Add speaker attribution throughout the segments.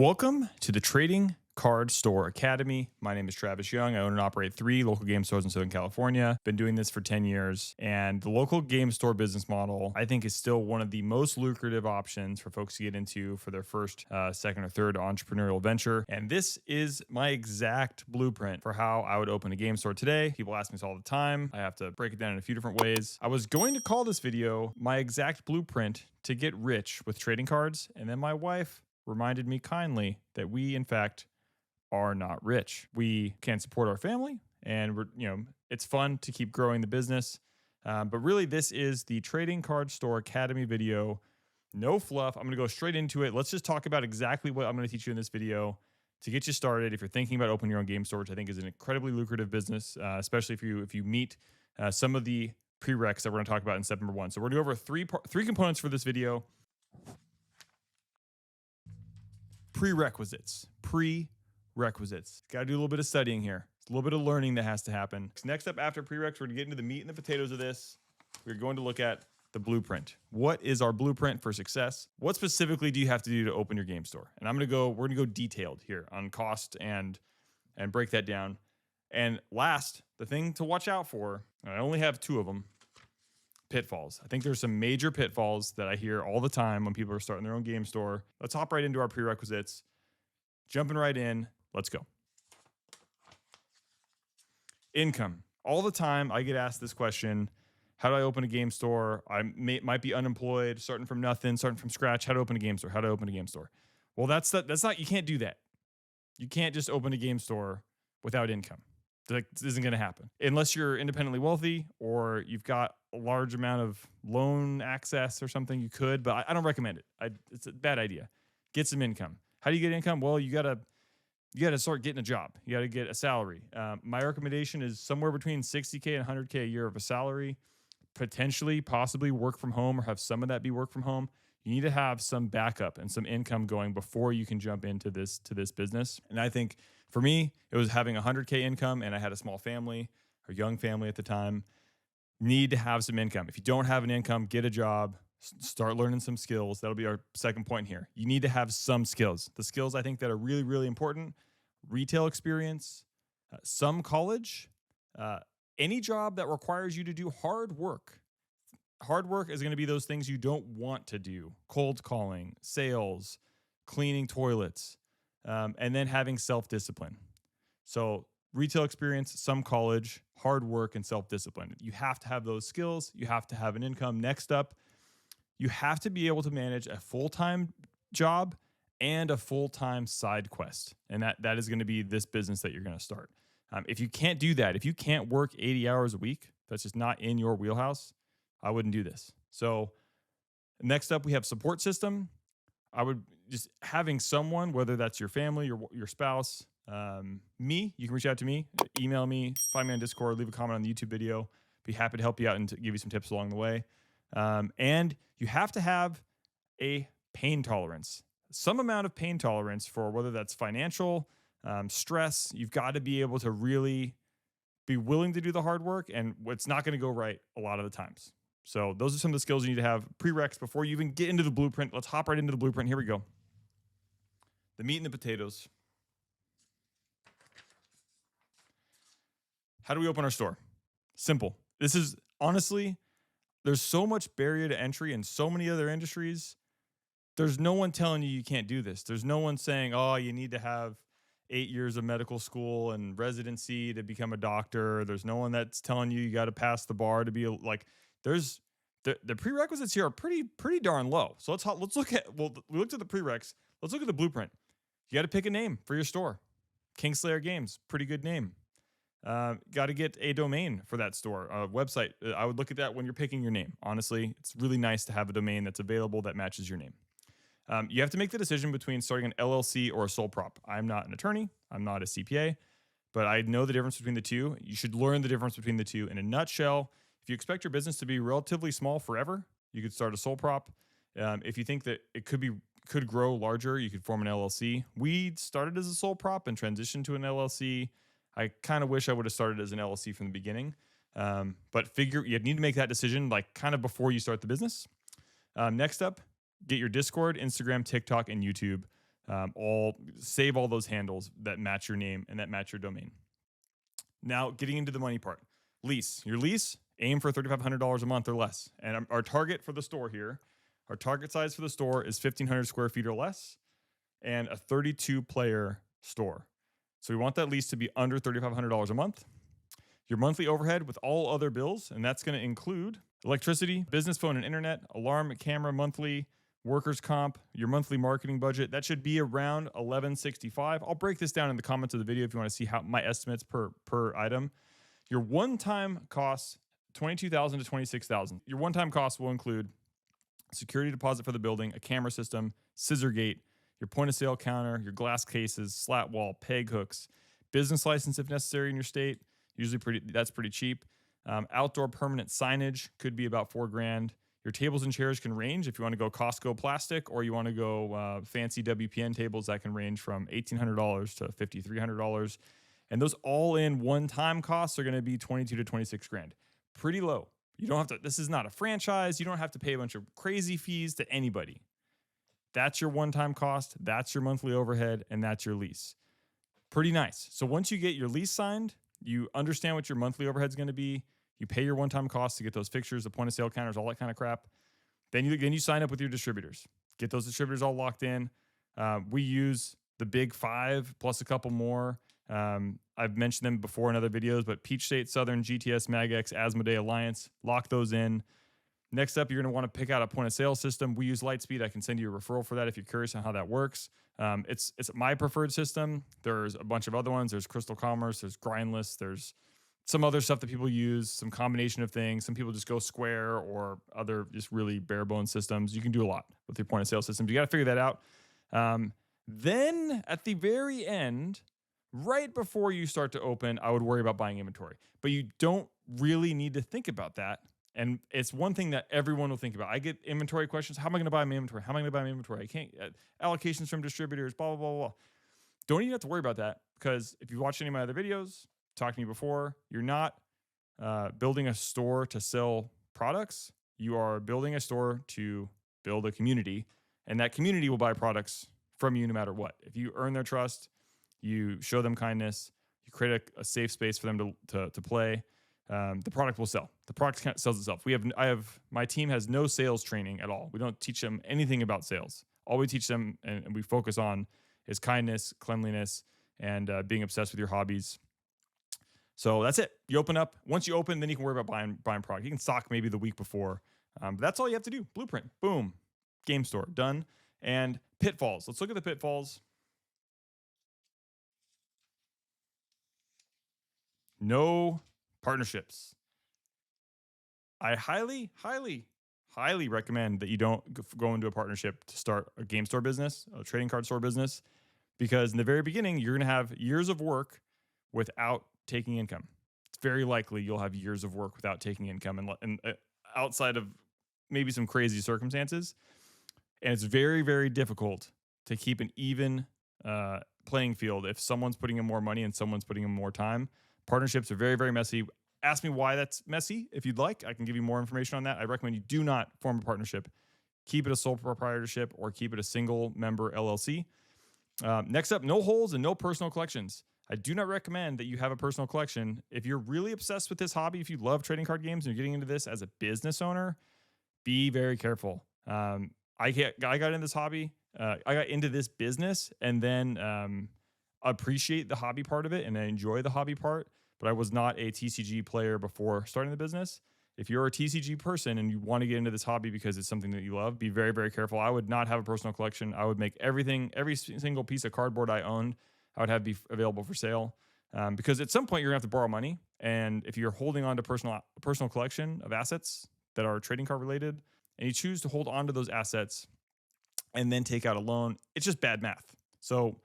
Speaker 1: Welcome to the Trading Card Store Academy. My name is Travis Young. I own and operate 3 local game stores in Southern California. Been doing this for 10 years. And the local game store business model, I think, is still one of the most lucrative options for folks to get into for their first, second, or third entrepreneurial venture. And this is my exact blueprint for how I would open a game store today. People ask me this all the time. I have to break it down in a few different ways. I was going to call this video my exact blueprint to get rich with trading cards. And then my wife reminded me kindly that we, in fact, are not rich. We can't support our family, and it's fun to keep growing the business. But really, this is the Trading Card Store Academy video. No fluff. I'm going to go straight into it. Let's just talk about exactly what I'm going to teach you in this video to get you started. If you're thinking about opening your own game store, which I think is an incredibly lucrative business, especially if you meet some of the prereqs that we're going to talk about in step number 1. So we're going to go over three components for this video. Prerequisites. Got to do a little bit of studying here. It's a little bit of learning that has to happen. Next up after prereqs, we're going to get into the meat and the potatoes of this. We're going to look at the blueprint. What is our blueprint for success? What specifically do you have to do to open your game store? And we're going to go detailed here on cost and break that down. And last, the thing to watch out for, and I only have 2 of them, pitfalls. I think there's some major pitfalls that I hear all the time when people are starting their own game store. Let's hop right into our prerequisites. Jumping right in. Let's go. Income. All the time I get asked this question. How do I open a game store? I might be unemployed, starting from nothing, starting from scratch. How to open a game store? How to open a game store? Well, that's not, you can't do that. You can't just open a game store without income. This isn't going to happen unless you're independently wealthy or you've got a large amount of loan access or something. You could, but I don't recommend it. It's a bad idea. Get some income. How do you get income? Well, you gotta start getting a job. You gotta get a salary. My recommendation is somewhere between $60K and $100K a year of a salary. Potentially, possibly work from home or have some of that be work from home. You need to have some backup and some income going before you can jump into this business. And I think for me, it was having $100K income, and I had a small family or young family at the time. Need to have some income. If you don't have an income, get a job. Start learning some skills. That'll be our second point here. You need to have some skills. The skills I think that are really, really important: retail experience, some college, any job that requires you to do hard work. Hard work is going to be those things you don't want to do: cold calling, sales, cleaning toilets, and then having self-discipline. So retail experience, some college, hard work, and self-discipline. You have to have those skills. You have to have an income. Next up, you have to be able to manage a full-time job and a full-time side quest. And that is going to be this business that you're going to start. If you can't do that, if you can't work 80 hours a week, that's just not in your wheelhouse, I wouldn't do this. So next up, we have support system. I would just having someone, whether that's your family, your spouse, me, you can reach out to me, email me, find me on Discord, leave a comment on the YouTube video. Be happy to help you out and to give you some tips along the way. And you have to have a pain tolerance, some amount of pain tolerance for whether that's financial, stress. You've got to be able to really be willing to do the hard work, and it's not going to go right a lot of the times. So those are some of the skills you need to have prereqs before you even get into the blueprint. Let's hop right into the blueprint. Here we go. The meat and the potatoes. How do we open our store? Simple. This is honestly, there's so much barrier to entry in so many other industries. There's no one telling you can't do this. There's no one saying, oh, you need to have 8 years of medical school and residency to become a doctor. There's no one that's telling you got to pass the bar to be like, there's the prerequisites here are pretty darn low. So let's look at, well, we looked at the prereqs. Let's look at the blueprint. You got to pick a name for your store. Kingslayer Games, pretty good name. Got to get a domain for that store, a website. I would look at that when you're picking your name. Honestly, it's really nice to have a domain that's available that matches your name. You have to make the decision between starting an LLC or a sole prop. I'm not an attorney. I'm not a CPA, but I know the difference between the two. You should learn the difference between the two. In a nutshell, if you expect your business to be relatively small forever, you could start a sole prop. If you think that it could grow larger, you could form an LLC. We started as a sole prop and transitioned to an LLC. I kind of wish I would have started as an LLC from the beginning. But you need to make that decision like kind of before you start the business. Next up, get your Discord, Instagram, TikTok, and YouTube all save all those handles that match your name and that match your domain. Now, getting into the money part. Lease. Your lease, aim for $3,500 a month or less. And our target for the store here, our target size for the store is 1,500 square feet or less and a 32-player store. So we want that lease to be under $3,500 a month. Your monthly overhead with all other bills, and that's going to include electricity, business phone and internet, alarm, camera monthly, workers' comp, your monthly marketing budget. That should be around $1,165. I'll break this down in the comments of the video if you want to see how my estimates per item. Your one-time costs, $22,000 to $26,000. Your one-time costs will include security deposit for the building, a camera system, Scissor Gate, your point-of-sale counter, your glass cases, slat wall, peg hooks, business license if necessary in your state. Usually that's pretty cheap. Outdoor permanent signage could be about $4,000. Your tables and chairs can range if you want to go Costco plastic or you want to go fancy WPN tables. That can range from $1,800 to $5,300. And those all-in one-time costs are going to be $22,000 to $26,000. Pretty low. You don't have to. This is not a franchise. You don't have to pay a bunch of crazy fees to anybody. That's your one-time cost. That's your monthly overhead, and that's your lease. Pretty nice. So once you get your lease signed, you understand what your monthly overhead is going to be. You pay your one-time costs to get those fixtures, the point-of-sale counters, all that kind of crap. Then you sign up with your distributors. Get those distributors all locked in. We use the big five plus a couple more. I've mentioned them before in other videos, but Peach State, Southern, GTS, MagX, Asmodee, Alliance. Lock those in. Next up, you're going to want to pick out a point-of-sale system. We use Lightspeed. I can send you a referral for that if you're curious on how that works. It's my preferred system. There's a bunch of other ones. There's Crystal Commerce. There's Grindless. There's some other stuff that people use, some combination of things. Some people just go Square or other just really bare bones systems. You can do a lot with your point of sale systems. You got to figure that out. Then at the very end, right before you start to open, I would worry about buying inventory. But you don't really need to think about that. And it's one thing that everyone will think about. I get inventory questions. How am I going to buy my inventory? How am I going to buy my inventory? I can't, allocations from distributors, blah, blah, blah, blah. Don't even have to worry about that because if you watch any of my other videos, talked to me before, you're not building a store to sell products. You are building a store to build a community, and that community will buy products from you no matter what. If you earn their trust, you show them kindness, you create a safe space for them to play, the product will sell. The product sells itself. My team has no sales training at all. We don't teach them anything about sales. All we teach them and we focus on is kindness, cleanliness, and being obsessed with your hobbies. So that's it. You open up. Once you open, then you can worry about buying product. You can stock maybe the week before. But that's all you have to do. Blueprint. Boom. Game store. Done. And pitfalls. Let's look at the pitfalls. No partnerships. I highly, highly, highly recommend that you don't go into a partnership to start a game store business, a trading card store business, because in the very beginning, you're going to have years of work without taking income. It's very likely you'll have years of work without taking income and outside of maybe some crazy circumstances. And it's very, very difficult to keep an even playing field if someone's putting in more money and someone's putting in more time. Partnerships are very, very messy. Ask me why that's messy if you'd like. I can give you more information on that. I recommend you do not form a partnership. Keep it a sole proprietorship or keep it a single member LLC. Next up, no holds and no personal collections. I do not recommend that you have a personal collection. If you're really obsessed with this hobby, if you love trading card games and you're getting into this as a business owner, be very careful. I got into this hobby. I got into this business and then appreciate the hobby part of it and I enjoy the hobby part, but I was not a TCG player before starting the business. If you're a TCG person and you want to get into this hobby because it's something that you love, be very, very careful. I would not have a personal collection. I would make every single piece of cardboard I owned, I would have be available for sale because at some point you're gonna have to borrow money. And if you're holding on to a personal collection of assets that are trading card related and you choose to hold on to those assets and then take out a loan, it's just bad math. So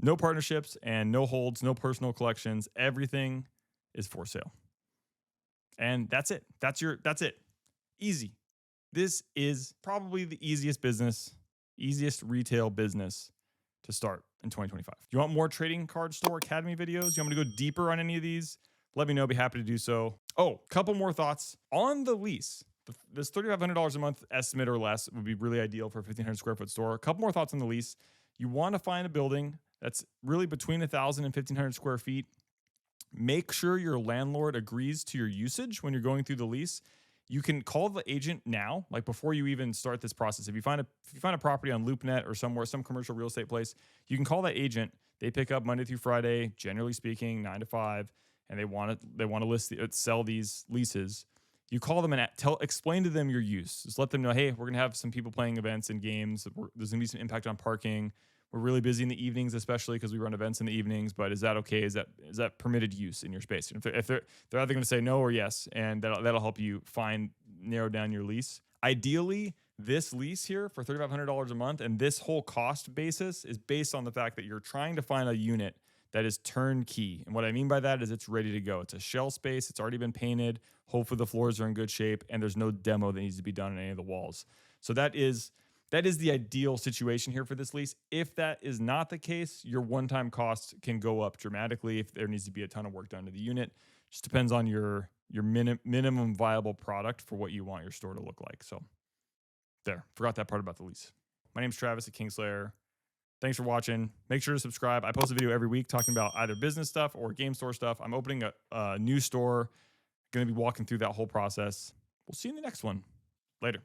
Speaker 1: no partnerships and no holds, no personal collections. Everything is for sale. And that's it. That's it. Easy. This is probably the easiest retail business to start in 2025. Do you want more Trading Card Store Academy videos? You want me to go deeper on any of these? Let me know. Be happy to do so. Oh, couple more thoughts on the lease. This $3,500 a month estimate or less would be really ideal for a 1,500 square foot store. A couple more thoughts on the lease. You want to find a building that's really between 1,000 and 1,500 square feet. Make sure your landlord agrees to your usage when you're going through the lease. You can call the agent now, like before you even start this process. If you find a property on LoopNet or somewhere, some commercial real estate place, you can call that agent. They pick up Monday through Friday, generally speaking, 9 to 5, and they want to sell these leases. You call them and explain to them your use. Just let them know, hey, we're gonna have some people playing events and games. There's gonna be some impact on parking. We're really busy in the evenings, especially because we run events in the evenings. But is that okay? Is that permitted use in your space? And if they're either going to say no or yes, and that'll help you narrow down your lease. Ideally, this lease here for $3,500 a month, and this whole cost basis is based on the fact that you're trying to find a unit that is turnkey. And what I mean by that is it's ready to go. It's a shell space. It's already been painted. Hopefully the floors are in good shape, and there's no demo that needs to be done on any of the walls. So that is the ideal situation here for this lease. If that is not the case, your one-time costs can go up dramatically if there needs to be a ton of work done to the unit. Just depends on your minimum viable product for what you want your store to look like. So there, forgot that part about the lease. My name's Travis at Kingslayer. Thanks for watching. Make sure to subscribe. I post a video every week talking about either business stuff or game store stuff. I'm opening a new store. Going to be walking through that whole process. We'll see you in the next one. Later.